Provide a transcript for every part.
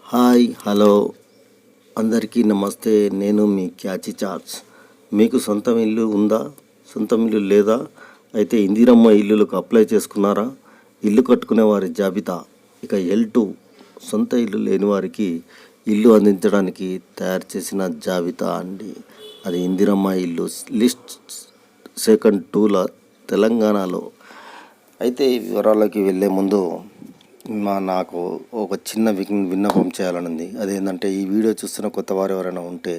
Hi hello అందరికీ నమస్తే. నేను మీ క్యాచి చార్జ్. మీకు సొంతం ఇల్లు ఉందా? సొంతం ఇల్లు లేదా? అయితే ఇందిరమ్మ ఇల్లులకు అప్లై చేసుకున్నారా? ఇల్లు కట్టుకునే వారి జాబితా ఇక L2 సొంత ఇల్లు లేని వారికి ఇల్లు అందించడానికి తయారు చేసిన జాబితా అండి. అది ఇందిరమ్మ ఇల్లు లిస్ట్ సెకండ్ 2ల తెలంగాణలో. అయితే ఈ వివరాలకి వెళ్ళే ముందు నాకు ఒక చిన్న విన్నపం చేయాలని ఉంది. అదేంటంటే ఈ వీడియో చూస్తున్న కొత్త వారు ఎవరైనా ఉంటే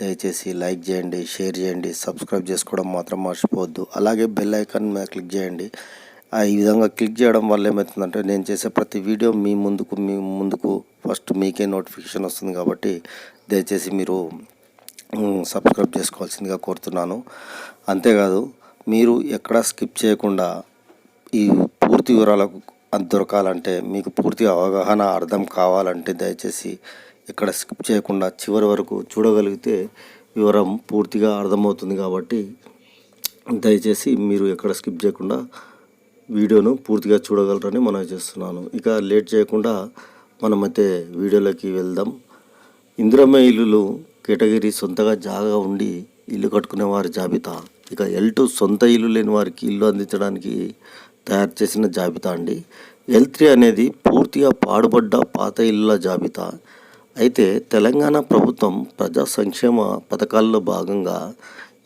దయచేసి లైక్ చేయండి, షేర్ చేయండి, సబ్స్క్రైబ్ చేసుకోవడం మాత్రం మర్చిపోవద్దు. అలాగే బెల్ ఐకాన్ మీద క్లిక్ చేయండి. ఈ విధంగా క్లిక్ చేయడం వల్ల ఏమవుతుందంటే నేను చేసే ప్రతి వీడియో మీ ముందుకు ఫస్ట్ మీకే నోటిఫికేషన్ వస్తుంది. కాబట్టి దయచేసి మీరు సబ్స్క్రైబ్ చేసుకోవాల్సిందిగా కోరుతున్నాను. అంతేకాదు మీరు ఎక్కడా స్కిప్ చేయకుండా ఈ పూర్తి వివరాలకు దొరకాలంటే, మీకు పూర్తి అవగాహన అర్థం కావాలంటే దయచేసి ఇక్కడ స్కిప్ చేయకుండా చివరి వరకు చూడగలిగితే వివరం పూర్తిగా అర్థమవుతుంది. కాబట్టి దయచేసి మీరు ఎక్కడ స్కిప్ చేయకుండా వీడియోను పూర్తిగా చూడగలరని మనం చేస్తున్నాను. ఇక లేట్ చేయకుండా మనమైతే వీడియోలోకి వెళ్దాం. ఇందిరమ్మ ఇల్లులు కేటగిరీ సొంతగా జాగా ఉండి ఇల్లు కట్టుకునే వారి జాబితా. ఇక L2 సొంత ఇల్లు లేని వారికి ఇల్లు అందించడానికి తయారు చేసిన జాబితా అండి. L3 అనేది పూర్తిగా పాడుబడ్డ పాత ఇళ్ళ జాబితా. అయితే తెలంగాణ ప్రభుత్వం ప్రజా సంక్షేమ పథకాల్లో భాగంగా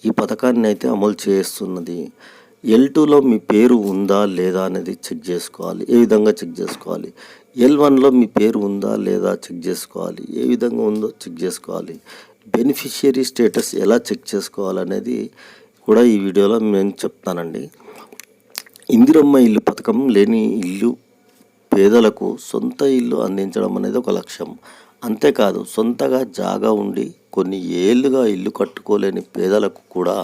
ఈ పథకాన్ని అయితే అమలు చేస్తున్నది. L2లో మీ పేరు ఉందా లేదా అనేది చెక్ చేసుకోవాలి. ఏ విధంగా చెక్ చేసుకోవాలి? L1లో మీ పేరు ఉందా లేదా చెక్ చేసుకోవాలి. ఏ విధంగా ఉందో చెక్ చేసుకోవాలి. బెనిఫిషియరీ స్టేటస్ ఎలా చెక్ చేసుకోవాలనేది కూడా ఈ వీడియోలో నేను చెప్తానండి. ఇందిరమ్మ ఇల్లు పథకం లేని ఇల్లు పేదలకు సొంత ఇల్లు అందించడం అనేది ఒక లక్ష్యం. అంతేకాదు సొంతగా జాగా ఉండి కొన్ని ఏళ్ళుగా ఇల్లు కట్టుకోలేని పేదలకు కూడా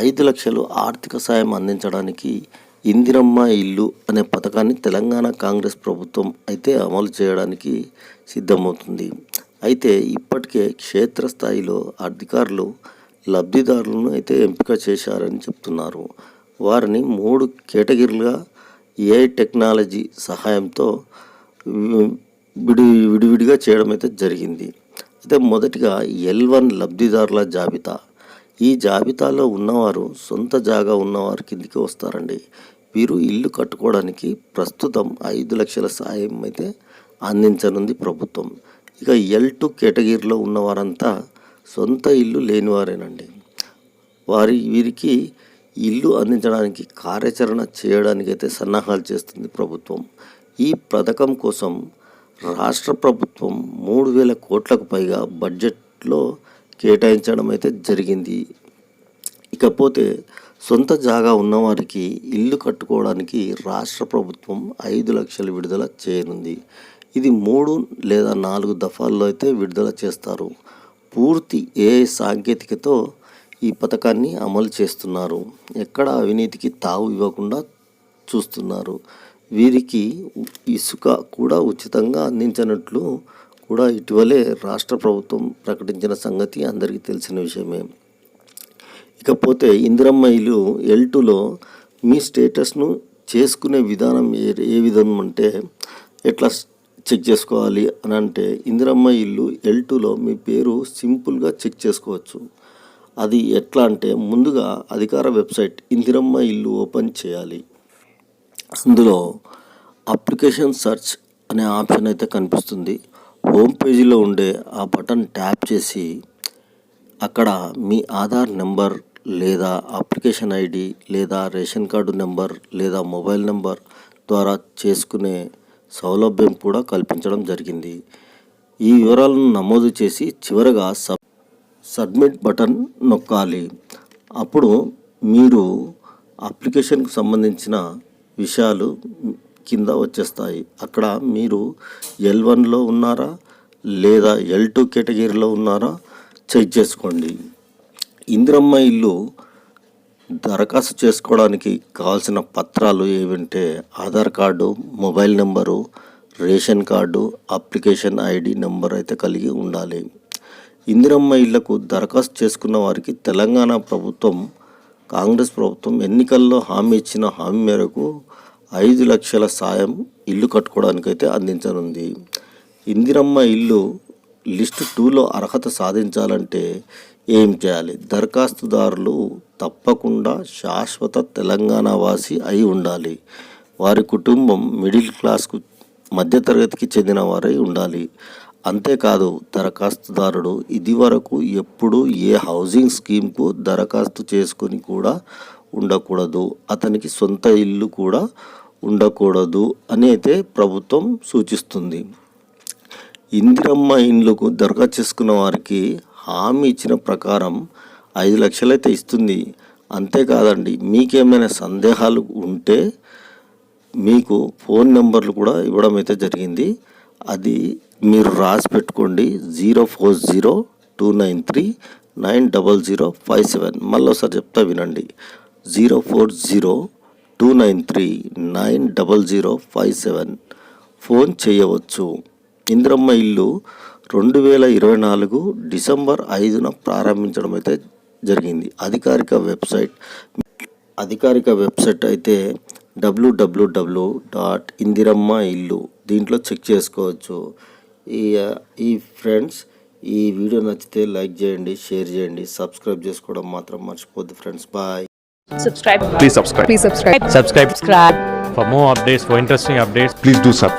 5 లక్షలు ఆర్థిక సాయం అందించడానికి ఇందిరమ్మ ఇల్లు అనే పథకాన్ని తెలంగాణ కాంగ్రెస్ ప్రభుత్వం అయితే అమలు చేయడానికి సిద్ధమవుతుంది. అయితే ఇప్పటికే క్షేత్రస్థాయిలో అధికారులు లబ్ధిదారులను అయితే ఎంపిక చేశారని చెప్తున్నారు. వారిని 3 కేటగిరీలుగా AI టెక్నాలజీ సహాయంతో విడివిడిగా చేయడం అయితే జరిగింది. అయితే మొదటిగా L1 లబ్ధిదారుల జాబితా. ఈ జాబితాలో ఉన్నవారు సొంత జాగా ఉన్నవారి కిందికి వస్తారండి. వీరు ఇల్లు కట్టుకోవడానికి ప్రస్తుతం 5 లక్షల సాయం అయితే అందించనుంది ప్రభుత్వం. ఇక L2 కేటగిరీలో ఉన్నవారంతా సొంత ఇల్లు లేనివారేనండి. వీరికి ఇల్లు అందించడానికి కార్యాచరణ చేయడానికి అయితే సన్నాహాలు చేస్తుంది ప్రభుత్వం. ఈ పథకం కోసం రాష్ట్ర ప్రభుత్వం 3,000 కోట్లకు పైగా బడ్జెట్లో కేటాయించడం అయితే జరిగింది. ఇకపోతే సొంత జాగా ఉన్నవారికి ఇల్లు కట్టుకోవడానికి రాష్ట్ర ప్రభుత్వం 5 లక్షలు విడుదల చేయనుంది. ఇది 3 లేదా 4 దఫాల్లో అయితే విడుదల చేస్తారు. పూర్తి AI సాంకేతికతో ఈ పథకాన్ని అమలు చేస్తున్నారు. ఎక్కడ అవినీతికి తావు ఇవ్వకుండా చూస్తున్నారు. వీరికి ఇసుక కూడా ఉచితంగా అందించినట్లు కూడా ఇటీవలే రాష్ట్ర ప్రభుత్వం ప్రకటించిన సంగతి అందరికీ తెలిసిన విషయమే. ఇకపోతే ఇందిరమ్మ ఇల్లు L2లో మీ స్టేటస్ను చేసుకునే విధానం ఏ విధం అంటే ఎట్లా చెక్ చేసుకోవాలి అని అంటే, ఇందిరమ్మ ఇల్లు L2లో మీ పేరు సింపుల్గా చెక్ చేసుకోవచ్చు. అది ఎట్లా అంటే, ముందుగా అధికార వెబ్సైట్ ఇందిరమ్మ ఇల్లు ఓపెన్ చేయాలి. అందులో అప్లికేషన్ సెర్చ్ అనే ఆప్షన్ అయితే కనిపిస్తుంది. హోమ్ పేజీలో ఉండే ఆ బటన్ ట్యాప్ చేసి అక్కడ మీ ఆధార్ నెంబర్ లేదా అప్లికేషన్ ID లేదా రేషన్ కార్డు నెంబర్ లేదా మొబైల్ నెంబర్ ద్వారా చేసుకునే సౌలభ్యం కూడా కల్పించడం జరిగింది. ఈ వివరాలను నమోదు చేసి చివరగా సబ్మిట్ బటన్ నొక్కాలి. అప్పుడు మీరు అప్లికేషన్కు సంబంధించిన విషయాలు కింద వచ్చేస్తాయి. అక్కడ మీరు L1లో ఉన్నారా లేదా L2 కేటగిరీలో ఉన్నారా చెక్ చేసుకోండి. ఇందిరమ్మ ఇల్లు దరఖాస్తు చేసుకోవడానికి కావాల్సిన పత్రాలు ఏవంటే Aadhaar card, mobile number, ration card, application ID number అయితే కలిగి ఉండాలి. ఇందిరమ్మ ఇళ్లకు దరఖాస్తు చేసుకున్న వారికి తెలంగాణ ప్రభుత్వం, కాంగ్రెస్ ప్రభుత్వం ఎన్నికల్లో హామీ ఇచ్చిన హామీ మేరకు 5 లక్షల సాయం ఇల్లు కట్టుకోవడానికైతే అందించనుంది. ఇందిరమ్మ ఇల్లు లిస్టు 2లో అర్హత సాధించాలంటే ఏం చేయాలి? దరఖాస్తుదారులు తప్పకుండా శాశ్వత తెలంగాణ వాసి అయి ఉండాలి. వారి కుటుంబం మిడిల్ క్లాస్కు మధ్యతరగతికి చెందిన వారై ఉండాలి. అంతేకాదు దరఖాస్తుదారుడు ఇదివరకు ఎప్పుడూ ఏ హౌసింగ్ స్కీమ్కు దరఖాస్తు చేసుకొని కూడా ఉండకూడదు. అతనికి సొంత ఇల్లు కూడా ఉండకూడదు అని అయితే ప్రభుత్వం సూచిస్తుంది. ఇందిరమ్మ ఇండ్లకు దరఖాస్తు చేసుకున్న వారికి హామీ ఇచ్చిన ప్రకారం 5 లక్షలు అయితే ఇస్తుంది. అంతేకాదండి, మీకేమైనా సందేహాలు ఉంటే మీకు ఫోన్ నెంబర్లు కూడా ఇవ్వడం అయితే జరిగింది. అది మీరు రాసి పెట్టుకోండి. 040293900057. మళ్ళీ ఒకసారి చెప్తా వినండి. 040293900057 ఫోన్ చేయవచ్చు. ఇందిరమ్మ ఇల్లు 2024 డిసెంబర్ 5న ప్రారంభించడం అయితే జరిగింది. అధికారిక వెబ్సైట్ అయితే www.indirammaillu దీంట్లో చెక్ చేసుకోవచ్చు. ఈ ఫ్రెండ్స్, ఈ వీడియో నచ్చితే లైక్ చేయండి, షేర్ చేయండి, సబ్స్క్రైబ్ చేసుకోవడం మాత్రం మర్చిపోద్దు friends. Bye. Please subscribe. Subscribe. For more updates, for interesting updates, Please do subscribe.